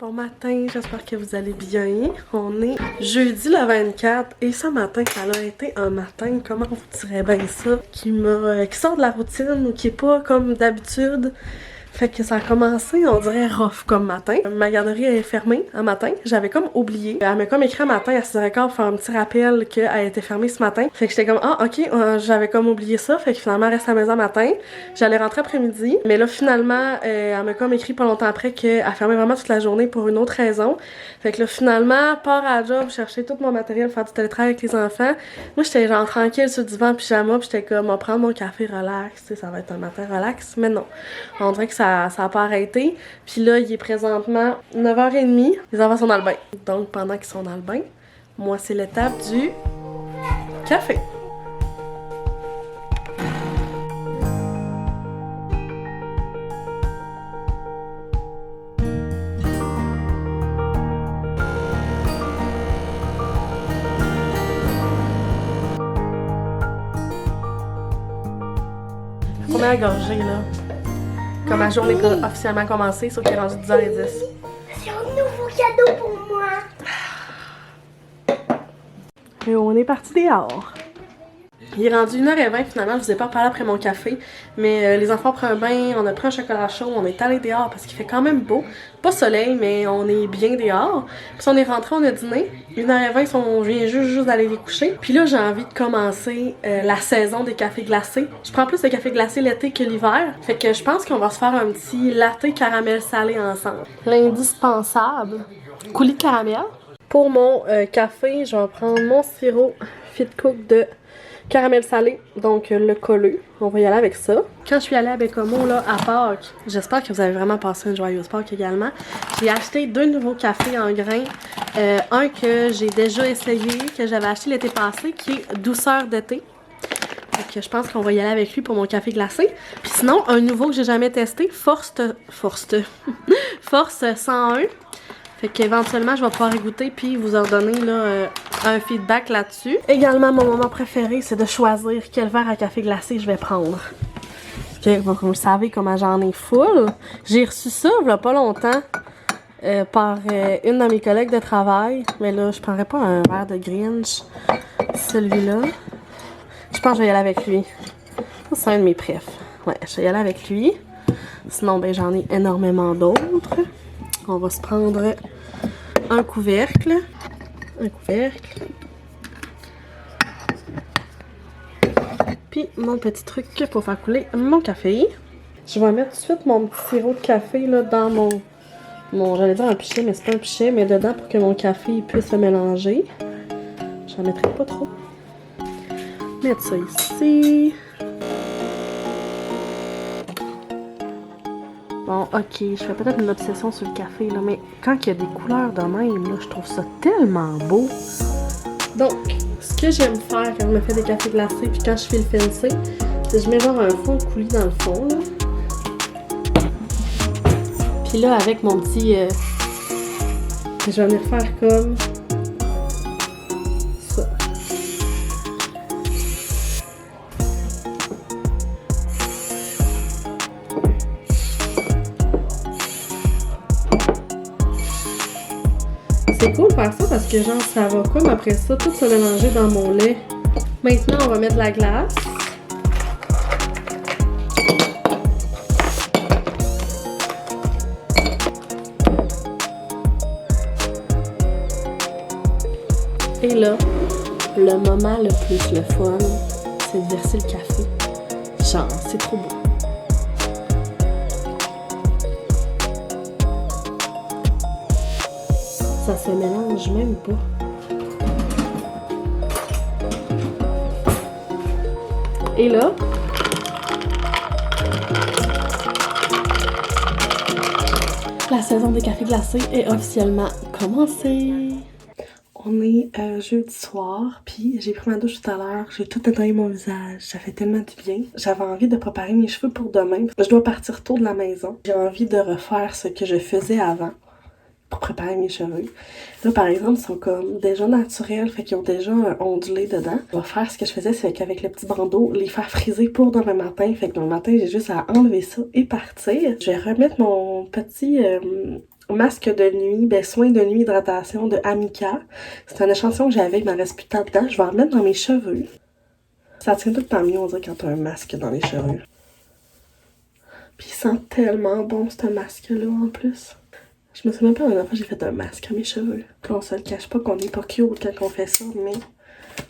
Bon matin, j'espère que vous allez bien. On est jeudi le 24 et ce matin, ça a été un matin, comment vous direz bien ça, qui sort de la routine ou qui est pas comme d'habitude. Fait que ça a commencé, on dirait rough comme matin. Ma garderie est fermée un matin. J'avais comme oublié. Elle m'a comme écrit un matin à 6h15 pour faire un petit rappel qu'elle était fermée ce matin. Fait que j'étais comme, ah ok, j'avais comme oublié ça. Fait que finalement, elle reste à la maison matin. J'allais rentrer après-midi. Mais là, finalement, elle m'a comme écrit pas longtemps après qu'elle fermait vraiment toute la journée pour une autre raison. Fait que là, finalement, part à la job, chercher tout mon matériel, faire du télétravail avec les enfants. Moi, j'étais genre tranquille sur le divan, pyjama, pis j'étais comme, on va prendre mon café relax, tu sais, ça va être un matin relax. Mais non. On dirait que ça a pas arrêté. Puis là, il est présentement 9h30. Les enfants sont dans le bain. Donc, pendant qu'ils sont dans le bain, moi, c'est l'étape du café. Première gorgée, là. Comme ma journée a officiellement commencé, sauf qu'il est rendu 10h10. C'est un nouveau cadeau pour moi. Et on est parti dehors. Il est rendu 1h20 finalement, je vous ai pas reparlé après mon café, mais les enfants prennent un bain, on a pris un chocolat chaud, on est allé dehors parce qu'il fait quand même beau. Pas soleil, mais on est bien dehors. Puis on est rentré, on a dîné. 1h20, on vient juste d'aller les coucher. Puis là, j'ai envie de commencer la saison des cafés glacés. Je prends plus de café glacé l'été que l'hiver. Fait que je pense qu'on va se faire un petit latte caramel salé ensemble. L'indispensable, coulis de caramel. Pour mon café, je vais prendre mon sirop Fitcook de caramel salé, donc le colleux. On va y aller avec ça. Quand je suis allée à Bécomo, là, à Pâques, j'espère que vous avez vraiment passé une joyeuse Pâques également, j'ai acheté 2 nouveaux cafés en grains. Un que j'ai déjà essayé, que j'avais acheté l'été passé, qui est douceur d'été. Donc je pense qu'on va y aller avec lui pour mon café glacé. Puis sinon, un nouveau que j'ai jamais testé, Force 101. Fait qu'éventuellement, je vais pouvoir y goûter puis vous en donner là, un feedback là-dessus. Également, mon moment préféré, c'est de choisir quel verre à café glacé je vais prendre. Comme vous savez, comment j'en ai full. J'ai reçu ça il y a pas longtemps par une de mes collègues de travail. Mais là, je prendrais pas un verre de Grinch. Celui-là. Je pense que je vais y aller avec lui. Ça, c'est un de mes préfs. Ouais, je vais y aller avec lui. Sinon, ben j'en ai énormément d'autres. On va se prendre un couvercle. Puis mon petit truc pour faire couler mon café. Je vais mettre tout de suite mon petit sirop de café là, dans mon j'allais dire un pichet, mais c'est pas un pichet, mais dedans pour que mon café puisse se mélanger. J'en mettrai pas trop. Mettre ça ici. Bon, ok, je fais peut-être une obsession sur le café, là, mais quand il y a des couleurs de même, là, je trouve ça tellement beau. Donc, ce que j'aime faire quand je me fais des cafés glacés, puis quand je fais le fancy, c'est que je mets genre un fond de coulis dans le fond, là. Puis là, avec mon petit... je vais venir faire comme... ça. C'est cool de faire ça parce que genre ça va comme après ça tout se mélanger dans mon lait. Maintenant on va mettre de la glace. Et là, le moment le plus le fun, c'est de verser le café. Genre, c'est trop beau. Ça se mélange même pas. Et là, la saison des cafés glacés est officiellement commencée. On est jeudi soir, puis j'ai pris ma douche tout à l'heure, j'ai tout nettoyé mon visage, ça fait tellement du bien. J'avais envie de préparer mes cheveux pour demain. Je dois partir tôt de la maison. J'ai envie de refaire ce que je faisais avant. Pour préparer mes cheveux. Là, par exemple, ils sont comme déjà naturels, fait qu'ils ont déjà ondulé dedans. On va faire ce que je faisais, c'est qu'avec le petit bandeau, les faire friser pour demain matin. Fait que demain matin, j'ai juste à enlever ça et partir. Je vais remettre mon petit masque de nuit, ben soin de nuit hydratation de Amika. C'est un échantillon que j'avais, il m'en reste plus tant dedans. Je vais en remettre dans mes cheveux. Ça tient tout le temps mieux, on dirait, quand t'as un masque dans les cheveux. Puis il sent tellement bon, ce masque-là, en plus. Je me souviens même pas la dernière fois que j'ai fait un masque à mes cheveux. Puis on se le cache pas qu'on est pas cute quand on fait ça, mais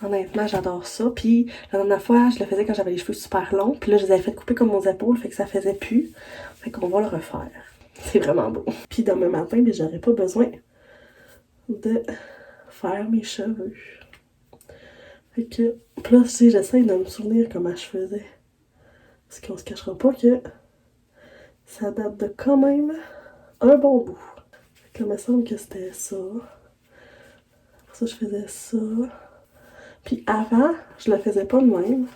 honnêtement, j'adore ça. Puis la dernière fois, je le faisais quand j'avais les cheveux super longs. Puis là, je les avais fait couper comme aux épaules, fait que ça faisait plus. Fait qu'on va le refaire. C'est vraiment beau. Puis demain matin, ben, j'aurais pas besoin de faire mes cheveux. Fait que, puis là, tu sais, j'essaie de me souvenir comment je faisais. Parce qu'on se cachera pas que ça date de quand même un bon bout. Fait que là, il me semble que c'était ça. Pour ça, je faisais ça. Puis avant, je le faisais pas de même.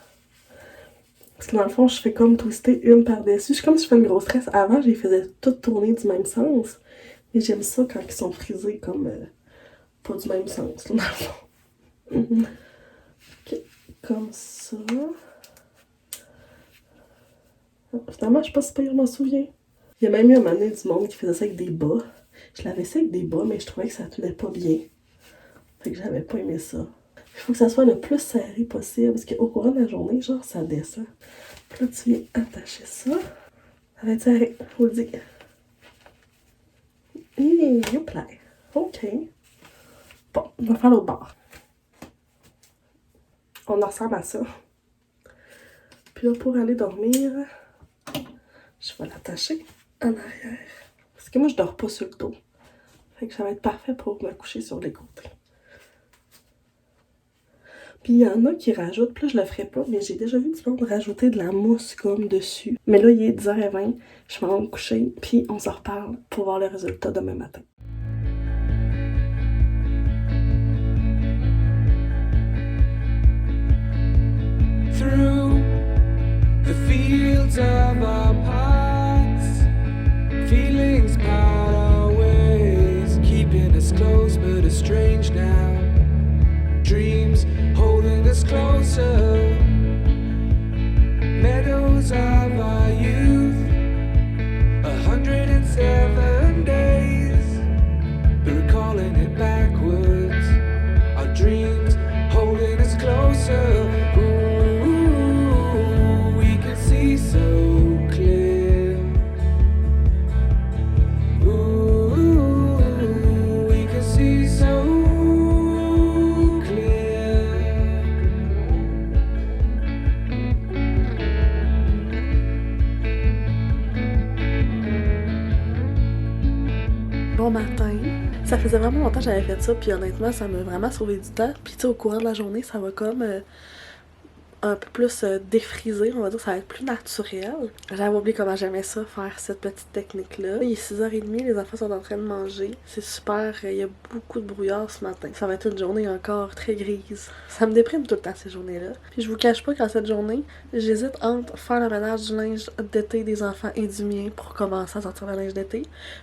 Parce que dans le fond, je fais comme twister une par-dessus. C'est comme si je fais une grosse tresse. Avant, je les faisais toutes tourner du même sens. Mais j'aime ça quand ils sont frisés comme pas du même sens, là, dans le fond. Ok, comme ça. Finalement, je sais pas si je m'en souviens. Il y a même eu un moment donné du monde qui faisait ça avec des bas. Je l'avais fait avec des bas, mais je trouvais que ça tenait pas bien. Fait que j'avais pas aimé ça. Il faut que ça soit le plus serré possible, parce qu'au courant de la journée, genre, ça descend. Puis là, tu viens attacher ça. Ça va être serré, faut le dire. Et hop là. OK. Bon, on va faire l'autre bord. On en ressemble à ça. Puis là, pour aller dormir, je vais l'attacher en arrière. Parce que moi, je dors pas sur le dos. Fait que ça va être parfait pour me coucher sur les côtés. Puis il y en a qui rajoutent, puis là je le ferai pas, mais j'ai déjà vu du monde rajouter de la mousse comme dessus. Mais là il est 10h20, je vais me coucher, puis on s'en reparle pour voir le résultat demain matin. Through the fields of our paths, feelings part our ways, keeping us close but estranged now. Dreams holding us closer, meadows of our youth, 107 days, but recalling it backwards, our dreams holding us closer. Ooh, we can see so clear. Ooh, we can see so bon matin. Ça faisait vraiment longtemps que j'avais fait ça, puis honnêtement, ça m'a vraiment sauvé du temps. Puis tu sais, au courant de la journée, ça va comme un peu plus défrisé, on va dire, ça va être plus naturel. J'avais oublié comment j'aimais ça, faire cette petite technique-là. Il est 6h30, les enfants sont en train de manger. C'est super, il y a beaucoup de brouillard ce matin. Ça va être une journée encore très grise. Ça me déprime tout le temps, ces journées-là. Puis je vous cache pas qu'en cette journée, j'hésite entre faire le ménage du linge d'été des enfants et du mien pour commencer à sortir le linge d'été,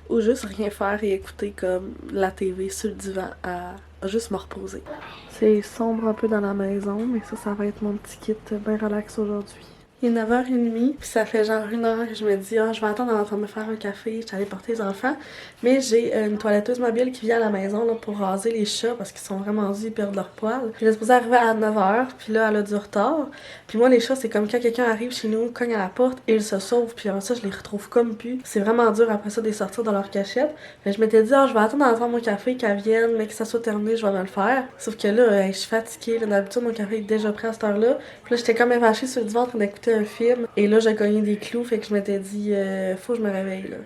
ou juste rien faire et écouter comme la TV sur le divan à juste me reposer. C'est sombre un peu dans la maison, mais ça va être mon petit kit bien relax aujourd'hui. Il est 9h30, puis ça fait genre 1 heure que je me dis, je vais attendre avant de me faire un café, je suis allée porter les enfants. Mais j'ai une toiletteuse mobile qui vient à la maison là, pour raser les chats parce qu'ils sont vraiment durs, ils perdent leur poil. Elle est supposée arriver à 9h, puis là, elle a du retard. Puis moi, les chats, c'est comme quand quelqu'un arrive chez nous, cogne à la porte, et ils se sauvent, puis après ça, je les retrouve comme plus. C'est vraiment dur après ça de les sortir dans leur cachette. Mais je m'étais dit, je vais attendre avant mon café, qu'elle vienne, mais que ça soit terminé, je vais me le faire. Sauf que là, je suis fatiguée. D'habitude, mon café est déjà prêt à cette heure-là. Puis là, j'étais comme évachée sur le divan en train d'écouter un film. Et là, j'ai cogné des clous, fait que je m'étais dit, faut que je me réveille, là.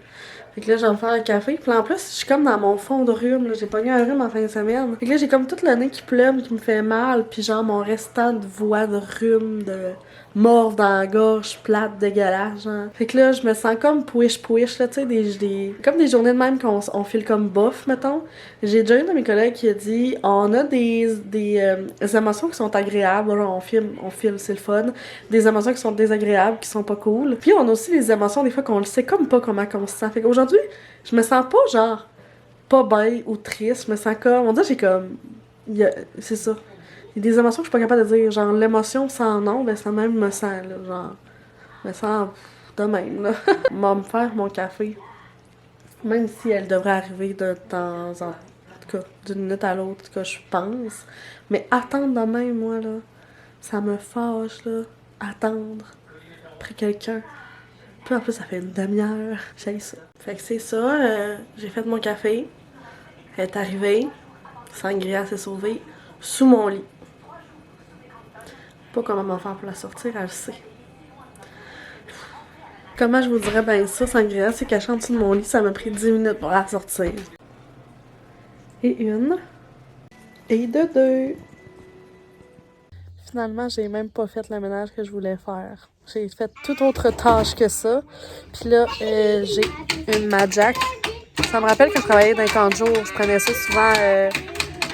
Fait que là, je vais me faire un café. Puis en plus, je suis comme dans mon fond de rhume, là. J'ai pogné un rhume en fin de semaine. Fait que là, j'ai comme tout le nez qui plume, qui me fait mal. Puis genre, mon restant de voix de rhume, de morve dans la gorge, plate, dégueulasse, genre. Fait que là, je me sens comme push, là, tu sais, comme des journées de même qu'on file comme bof, mettons. J'ai déjà une de mes collègues qui a dit, on a des émotions qui sont agréables, genre on file, c'est le fun. Des émotions qui sont désagréables, qui sont pas cool. Puis on a aussi des émotions, des fois, qu'on le sait comme pas comment on se sent. Fait qu'aujourd'hui, je me sens pas, genre, pas bien ou triste. Je me sens comme, on dirait j'ai comme, c'est ça. Il y a des émotions que je suis pas capable de dire. Genre, l'émotion sans nom, ben ça même me sent, là. Genre, me sent de même, là. On va me faire mon café. Même si elle devrait arriver de temps en tout cas, d'une minute à l'autre, en tout cas, je pense. Mais attendre de même, moi, là, ça me fâche, là. Attendre après quelqu'un. Puis en plus, ça fait une demi-heure. J'ai ça. Fait que c'est ça. J'ai fait mon café. Elle est arrivée. Sangria s'est sauvée. Sous mon lit. Pas comment m'en faire pour la sortir, elle le sait. Comment je vous dirais ben ça, Sangria, c'est cachée en dessous de mon lit, ça m'a pris 10 minutes pour la sortir. Et une. Et de deux. Finalement, j'ai même pas fait le ménage que je voulais faire. J'ai fait toute autre tâche que ça. Puis là, j'ai une Magic. Ça me rappelle que je travaillais dans les camps de jour. Je prenais ça souvent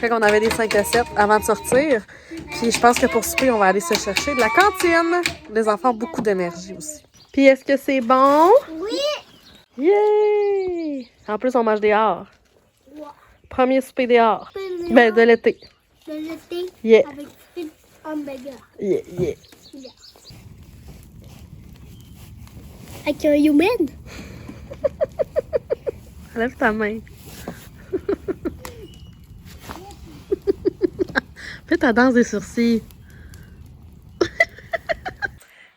quand on avait des 5 à 7 avant de sortir. Puis je pense que pour souper, on va aller se chercher de la cantine. Les enfants ont beaucoup d'énergie aussi. Puis est-ce que c'est bon? Oui. Yay! En plus, on mange dehors. Ouais. Premier souper dehors. Souper Ben, de l'été. De l'été. Yeah. Avec une hamburger. Yeah, yeah. Yeah. Avec un humain. Lève ta main. Fais ta danse des sourcils.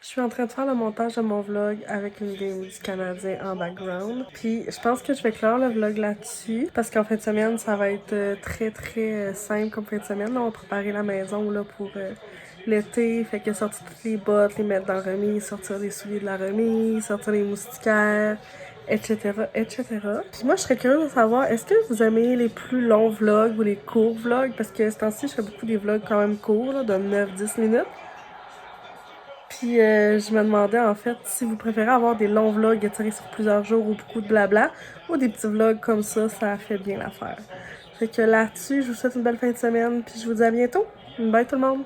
Je suis en train de faire le montage de mon vlog avec une game du Canadien en background. Puis je pense que je vais clore le vlog là-dessus. Parce qu'en fin de semaine, ça va être très simple comme fin de semaine. Là, on va préparer la maison là, pour l'été. Fait que sortir toutes les bottes, les mettre dans la remise, sortir les souliers de la remise, sortir les moustiquaires, etc. etc. Puis moi, je serais curieuse de savoir, est-ce que vous aimez les plus longs vlogs ou les courts vlogs? Parce que ce temps-ci, je fais beaucoup des vlogs quand même courts, là, de 9-10 minutes. Puis je me demandais en fait si vous préférez avoir des longs vlogs étirés sur plusieurs jours ou beaucoup de blabla ou des petits vlogs comme ça fait bien l'affaire. Fait que là-dessus, je vous souhaite une belle fin de semaine puis je vous dis à bientôt. Bye tout le monde!